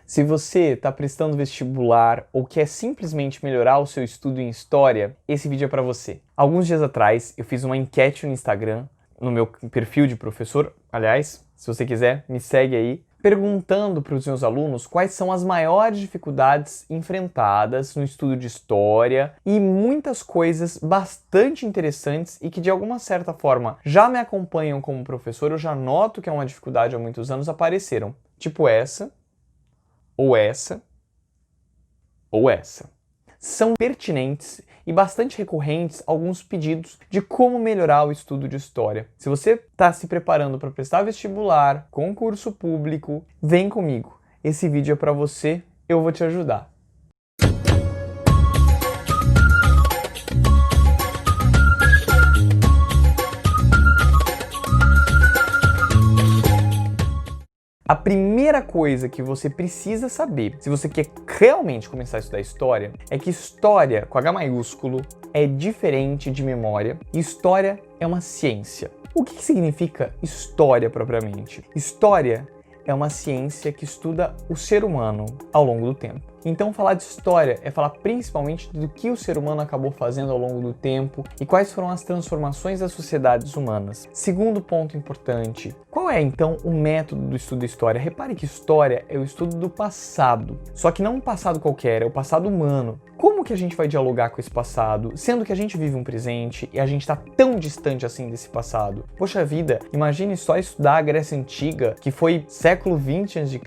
Se você está prestando vestibular ou quer simplesmente melhorar o seu estudo em história, esse vídeo é para você. Alguns dias atrás eu fiz uma enquete no Instagram, no meu perfil de professor, aliás, se você quiser, me segue aí, perguntando para os meus alunos quais são as maiores dificuldades enfrentadas no estudo de história e muitas coisas bastante interessantes e que de alguma certa forma já me acompanham como professor, eu já noto que é uma dificuldade há muitos anos, apareceram. Tipo essa, ou essa, ou essa. São pertinentes e bastante recorrentes alguns pedidos de como melhorar o estudo de história. Se você está se preparando para prestar vestibular, concurso público, vem comigo. Esse vídeo é para você, eu vou te ajudar. A primeira coisa que você precisa saber, se você quer realmente começar a estudar história, é que história, com H maiúsculo, é diferente de memória e história é uma ciência. O que significa história propriamente? História é uma ciência que estuda o ser humano ao longo do tempo. Então falar de história é falar principalmente do que o ser humano acabou fazendo ao longo do tempo e quais foram as transformações das sociedades humanas. Segundo ponto importante, qual é então o método do estudo da história? Repare que história é o estudo do passado, só que não um passado qualquer, é o passado humano. Como que a gente vai dialogar com esse passado, sendo que a gente vive um presente e a gente está tão distante assim desse passado? Poxa vida, imagine só estudar a Grécia Antiga, que foi século 20 a.C.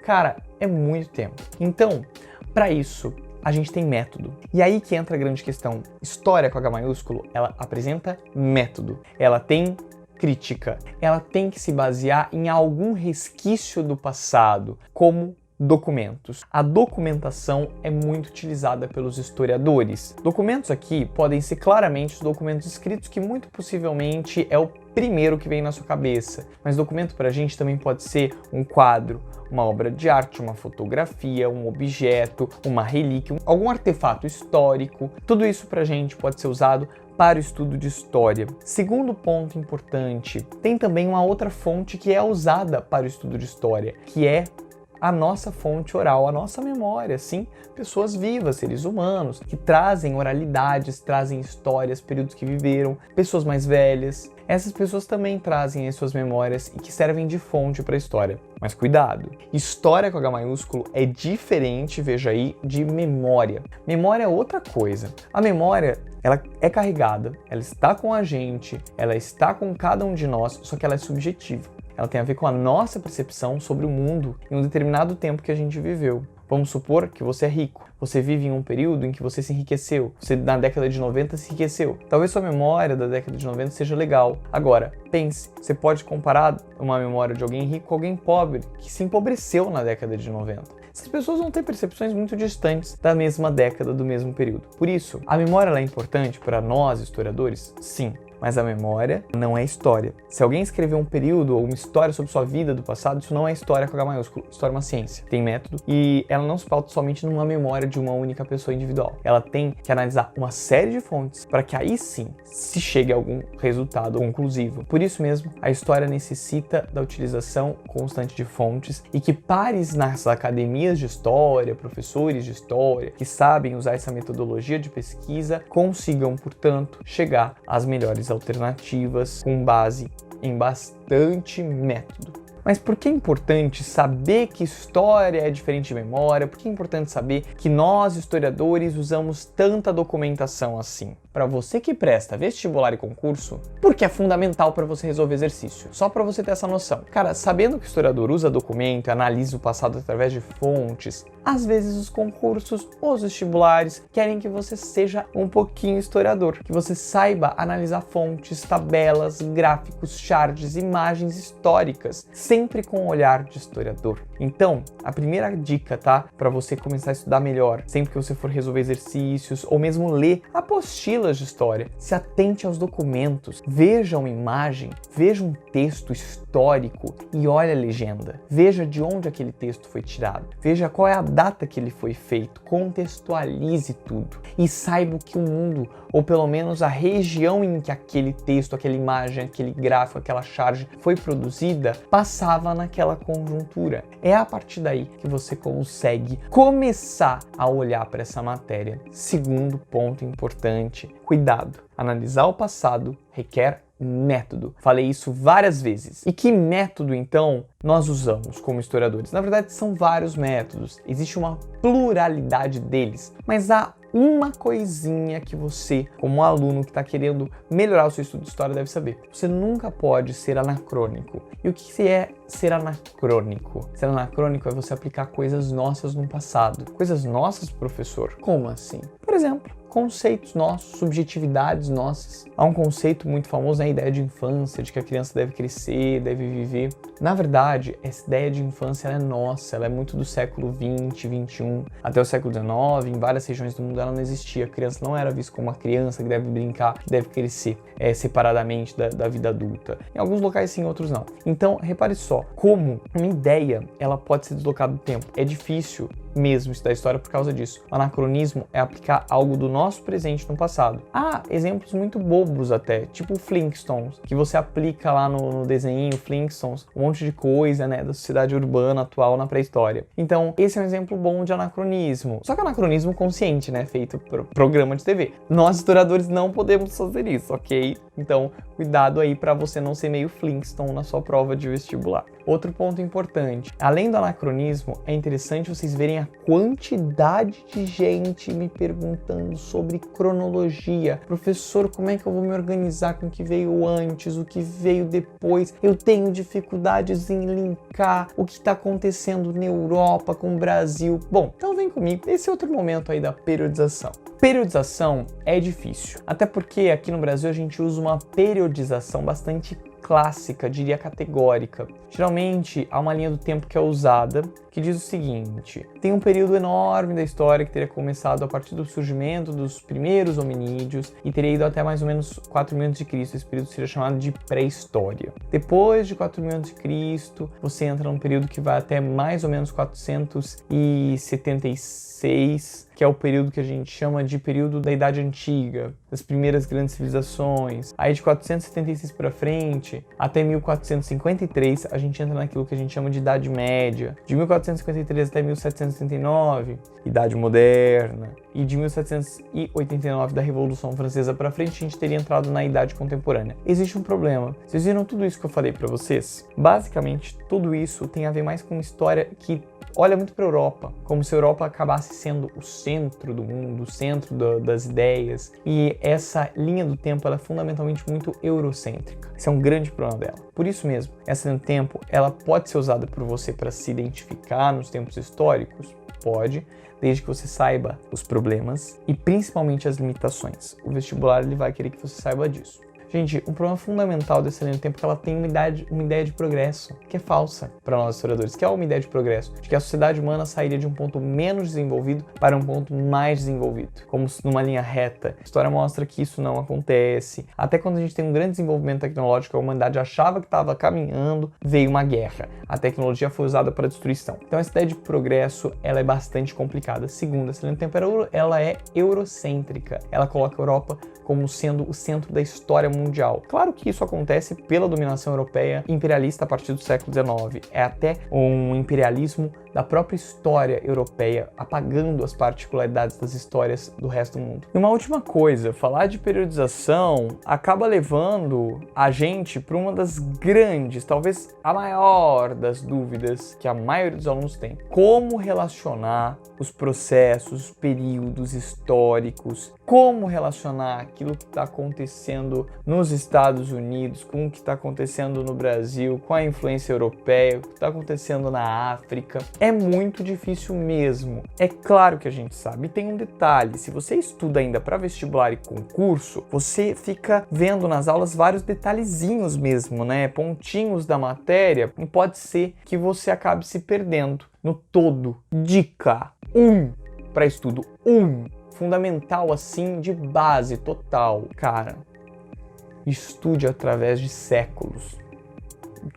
Cara, é muito tempo. Então, para isso, a gente tem método. E aí que entra a grande questão. História com H maiúsculo, ela apresenta método. Ela tem crítica. Ela tem que se basear em algum resquício do passado, como documentos. A documentação é muito utilizada pelos historiadores. Documentos aqui podem ser claramente os documentos escritos, que muito possivelmente é o primeiro que vem na sua cabeça. Mas documento pra gente também pode ser um quadro, uma obra de arte, uma fotografia, um objeto, uma relíquia, algum artefato histórico. Tudo isso pra gente pode ser usado para o estudo de história. Segundo ponto importante, tem também uma outra fonte que é usada para o estudo de história, que é a nossa fonte oral, a nossa memória, sim, pessoas vivas, seres humanos, que trazem oralidades, trazem histórias, períodos que viveram, pessoas mais velhas. Essas pessoas também trazem as suas memórias e que servem de fonte para a história. Mas cuidado, história com H maiúsculo é diferente, veja aí, de memória. Memória é outra coisa. A memória, ela é carregada, ela está com a gente, ela está com cada um de nós, só que ela é subjetiva. Ela tem a ver com a nossa percepção sobre o mundo em um determinado tempo que a gente viveu. Vamos supor que você é rico. Você vive em um período em que você se enriqueceu. Você, na década de 90, se enriqueceu. Talvez sua memória da década de 90 seja legal. Agora, pense, você pode comparar uma memória de alguém rico com alguém pobre, que se empobreceu na década de 90. Essas pessoas vão ter percepções muito distantes da mesma década, do mesmo período. Por isso, a memória ela é importante para nós, historiadores? Sim. Mas a memória não é história. Se alguém escreveu um período ou uma história sobre sua vida do passado, isso não é história com H maiúsculo. História é uma ciência, tem método e ela não se pauta somente numa memória de uma única pessoa individual. Ela tem que analisar uma série de fontes para que aí sim se chegue a algum resultado conclusivo. Por isso mesmo, a história necessita da utilização constante de fontes e que pares nas academias de história, professores de história, que sabem usar essa metodologia de pesquisa, consigam, portanto, chegar às melhores alternativas com base em bastante método. Mas por que é importante saber que história é diferente de memória? Por que é importante saber que nós, historiadores, usamos tanta documentação assim? Para você que presta vestibular e concurso, porque é fundamental para você resolver exercício. Só para você ter essa noção. Cara, sabendo que o historiador usa documento e analisa o passado através de fontes, às vezes os concursos ou os vestibulares querem que você seja um pouquinho historiador, que você saiba analisar fontes, tabelas, gráficos, charts, imagens históricas, sempre com um olhar de historiador. Então, a primeira dica, tá? Para você começar a estudar melhor, sempre que você for resolver exercícios ou mesmo ler apostila apostilas de história, se atente aos documentos, veja uma imagem, veja um texto histórico e olhe a legenda. Veja de onde aquele texto foi tirado, veja qual é a data que ele foi feito, contextualize tudo e saiba que o mundo, ou pelo menos a região em que aquele texto, aquela imagem, aquele gráfico, aquela charge foi produzida, passava naquela conjuntura. É a partir daí que você consegue começar a olhar para essa matéria. Segundo ponto importante, cuidado. Analisar o passado requer método. Falei isso várias vezes. E que método, então, nós usamos como historiadores? Na verdade, são vários métodos. Existe uma pluralidade deles. Mas há uma coisinha que você, como aluno que está querendo melhorar o seu estudo de história, deve saber. Você nunca pode ser anacrônico. E o que é ser anacrônico? Ser anacrônico é você aplicar coisas nossas no passado. Coisas nossas, professor? Como assim? Por exemplo, conceitos nossos, subjetividades nossas. Há um conceito muito famoso, a ideia de infância, de que a criança deve crescer, deve viver. Na verdade, essa ideia de infância ela é nossa, ela é muito do século XX, XXI, até o século XIX, em várias regiões do mundo ela não existia. A criança não era vista como uma criança que deve brincar, que deve crescer separadamente da vida adulta. Em alguns locais sim, em outros não. Então, repare só, como uma ideia ela pode ser deslocada do tempo. É difícil mesmo estudar história por causa disso. O anacronismo é aplicar algo do nosso presente no passado. Há exemplos muito bobos até, tipo Flintstones, que você aplica lá no desenho Flintstones, um monte de coisa, né, da sociedade urbana atual na pré-história. Então, esse é um exemplo bom de anacronismo. Só que anacronismo consciente, né, feito por programa de TV. Nós, historiadores, não podemos fazer isso, ok? Então, cuidado aí para você não ser meio Flintstone na sua prova de vestibular. Outro ponto importante, além do anacronismo, é interessante vocês verem a quantidade de gente me perguntando sobre cronologia. Professor, como é que eu vou me organizar com o que veio antes, o que veio depois? Eu tenho dificuldades em linkar o que está acontecendo na Europa com o Brasil. Bom, então vem comigo, esse é outro momento aí da periodização. Periodização é difícil, até porque aqui no Brasil a gente usa uma periodização bastante clássica, diria categórica. Geralmente há uma linha do tempo que é usada, que diz o seguinte: tem um período enorme da história que teria começado a partir do surgimento dos primeiros hominídeos e teria ido até mais ou menos 4.000 a.C. Esse período seria chamado de pré-história. Depois de 4.000 a.C., você entra num período que vai até mais ou menos 476, que é o período que a gente chama de período da Idade Antiga, das primeiras grandes civilizações. Aí de 476 para frente, até 1453, a gente entra naquilo que a gente chama de Idade Média. De 1453 até 1769, Idade Moderna. E de 1789, da Revolução Francesa para frente, a gente teria entrado na Idade Contemporânea. Existe um problema. Vocês viram tudo isso que eu falei para vocês? Basicamente, tudo isso tem a ver mais com uma história que olha muito para a Europa, como se a Europa acabasse sendo o centro do mundo, o centro das ideias, e essa linha do tempo ela é fundamentalmente muito eurocêntrica. Esse é um grande problema dela. Por isso mesmo, essa linha do tempo ela pode ser usada por você para se identificar nos tempos históricos? Pode, desde que você saiba os problemas e principalmente as limitações. O vestibular ele vai querer que você saiba disso. Gente, um problema fundamental dessa linha do tempo é que ela tem uma ideia de progresso, que é falsa para nós historiadores, que é uma ideia de progresso, de que a sociedade humana sairia de um ponto menos desenvolvido para um ponto mais desenvolvido, como numa linha reta. A história mostra que isso não acontece. Até quando a gente tem um grande desenvolvimento tecnológico, a humanidade achava que estava caminhando, veio uma guerra. A tecnologia foi usada para destruição. Então essa ideia de progresso, ela é bastante complicada. Segundo, essa linha do tempo ela é eurocêntrica. Ela coloca a Europa como sendo o centro da história mundial. Claro que isso acontece pela dominação europeia imperialista a partir do século XIX. É até um imperialismo da própria história europeia, apagando as particularidades das histórias do resto do mundo. E uma última coisa, falar de periodização acaba levando a gente para uma das grandes, talvez a maior das dúvidas que a maioria dos alunos tem. Como relacionar os processos, os períodos históricos, como relacionar aquilo que está acontecendo nos Estados Unidos com o que está acontecendo no Brasil, com a influência europeia, o que está acontecendo na África. É muito difícil mesmo. É claro que a gente sabe. E tem um detalhe, se você estuda ainda para vestibular e concurso, você fica vendo nas aulas vários detalhezinhos mesmo, né? Pontinhos da matéria, e pode ser que você acabe se perdendo no todo. Dica 1 para estudo 1. fundamental assim, de base total. Cara, estude através de séculos.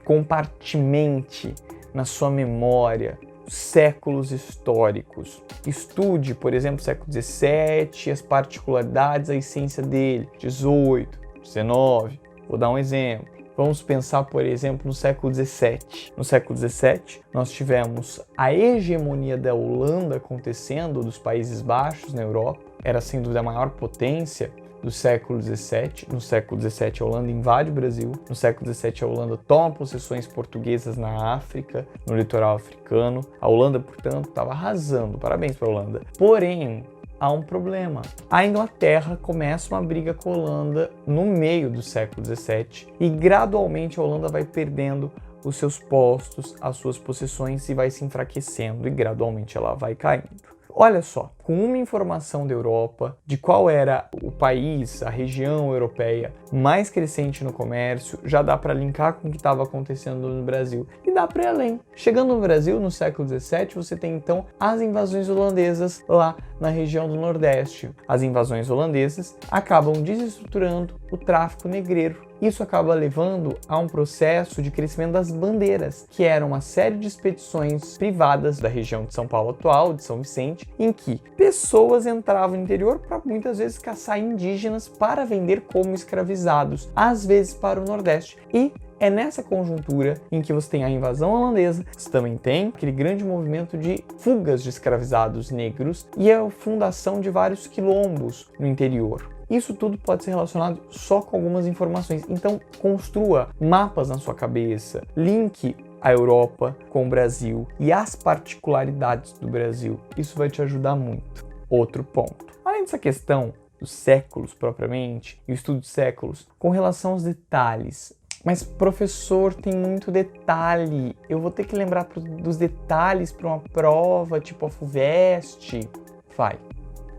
Compartimente na sua memória séculos históricos. Estude, por exemplo, o século XVII, as particularidades, a essência dele. 18, 19, vou dar um exemplo. Vamos pensar, por exemplo, no século XVII. No século XVII, nós tivemos a hegemonia da Holanda acontecendo, dos Países Baixos na Europa. Era, sem dúvida, a maior potência do século XVII. No século XVII, a Holanda invade o Brasil. No século XVII, a Holanda toma possessões portuguesas na África, no litoral africano. A Holanda, portanto, estava arrasando. Parabéns para a Holanda. Porém, há um problema. A Inglaterra começa uma briga com a Holanda no meio do século XVII e gradualmente a Holanda vai perdendo os seus postos, as suas possessões e vai se enfraquecendo e gradualmente ela vai caindo. Olha só, com uma informação da Europa, de qual era o país, a região europeia mais crescente no comércio, já dá para linkar com o que estava acontecendo no Brasil e dá para ir além. Chegando no Brasil, no século XVII, você tem então as invasões holandesas lá na região do Nordeste. As invasões holandesas acabam desestruturando o tráfico negreiro. Isso acaba levando a um processo de crescimento das bandeiras, que era uma série de expedições privadas da região de São Paulo atual, de São Vicente, em que pessoas entravam no interior para muitas vezes caçar indígenas para vender como escravizados, às vezes para o Nordeste. E é nessa conjuntura em que você tem a invasão holandesa, você também tem aquele grande movimento de fugas de escravizados negros e a fundação de vários quilombos no interior. Isso tudo pode ser relacionado só com algumas informações. Então, construa mapas na sua cabeça, linke a Europa com o Brasil e as particularidades do Brasil. Isso vai te ajudar muito. Outro ponto. Além dessa questão dos séculos propriamente, e o estudo de séculos, com relação aos detalhes. Mas, professor, tem muito detalhe. Eu vou ter que lembrar dos detalhes para uma prova, tipo a FUVEST? Vai.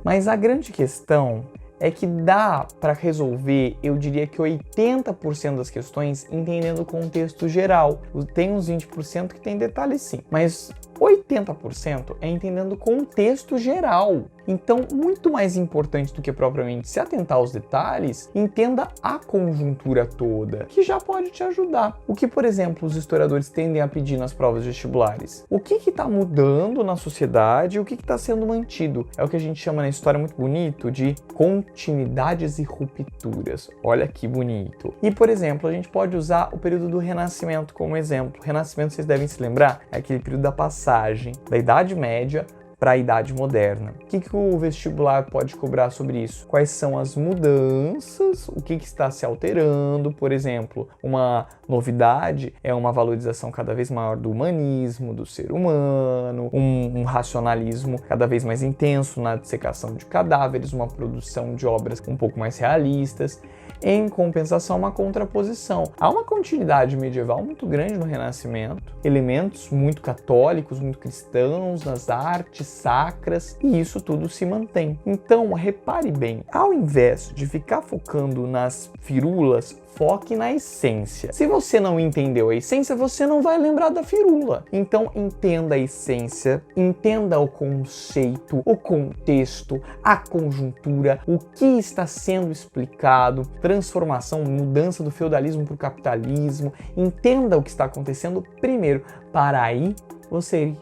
Mas a grande questão é que dá para resolver, eu diria que 80% das questões entendendo o contexto geral. Tem uns 20% que tem detalhes sim, mas 80% é entendendo o contexto geral. Então, muito mais importante do que propriamente se atentar aos detalhes, entenda a conjuntura toda, que já pode te ajudar. O que, por exemplo, os historiadores tendem a pedir nas provas vestibulares? O que está mudando na sociedade e o que está sendo mantido? É o que a gente chama na história muito bonito de continuidades e rupturas. Olha que bonito. E, por exemplo, a gente pode usar o período do Renascimento como exemplo. O Renascimento, vocês devem se lembrar, é aquele período da passagem da Idade Média para a Idade Moderna. O que o vestibular pode cobrar sobre isso? Quais são as mudanças? O que está se alterando? Por exemplo, uma novidade é uma valorização cada vez maior do humanismo, do ser humano, um racionalismo cada vez mais intenso na dissecação de cadáveres, uma produção de obras um pouco mais realistas. Em compensação, uma contraposição. Há uma continuidade medieval muito grande no Renascimento, elementos muito católicos, muito cristãos nas artes sacras, e isso tudo se mantém. Então, repare bem, ao invés de ficar focando nas firulas, foque na essência. Se você não entendeu a essência, você não vai lembrar da firula. Então, entenda a essência, entenda o conceito, o contexto, a conjuntura, o que está sendo explicado, transformação, mudança do feudalismo para o capitalismo. Entenda o que está acontecendo primeiro, para aí você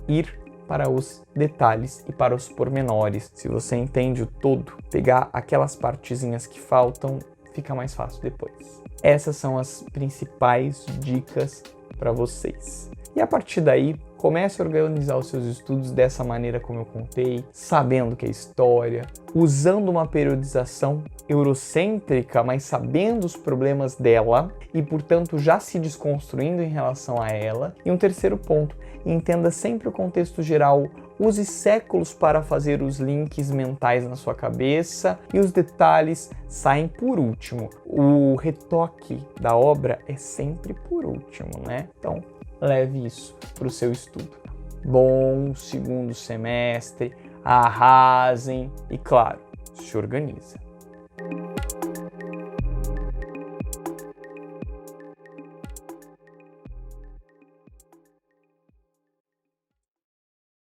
ir para os detalhes e para os pormenores. Se você entende o todo, pegar aquelas partezinhas que faltam, fica mais fácil depois. Essas são as principais dicas para vocês. E a partir daí, comece a organizar os seus estudos dessa maneira como eu contei, sabendo que é história, usando uma periodização eurocêntrica, mas sabendo os problemas dela e, portanto, já se desconstruindo em relação a ela. E um terceiro ponto, entenda sempre o contexto geral, use séculos para fazer os links mentais na sua cabeça e os detalhes saem por último. O retoque da obra é sempre por último, né? Então, leve isso para o seu estudo. Bom segundo semestre, arrasem e, claro, se organiza.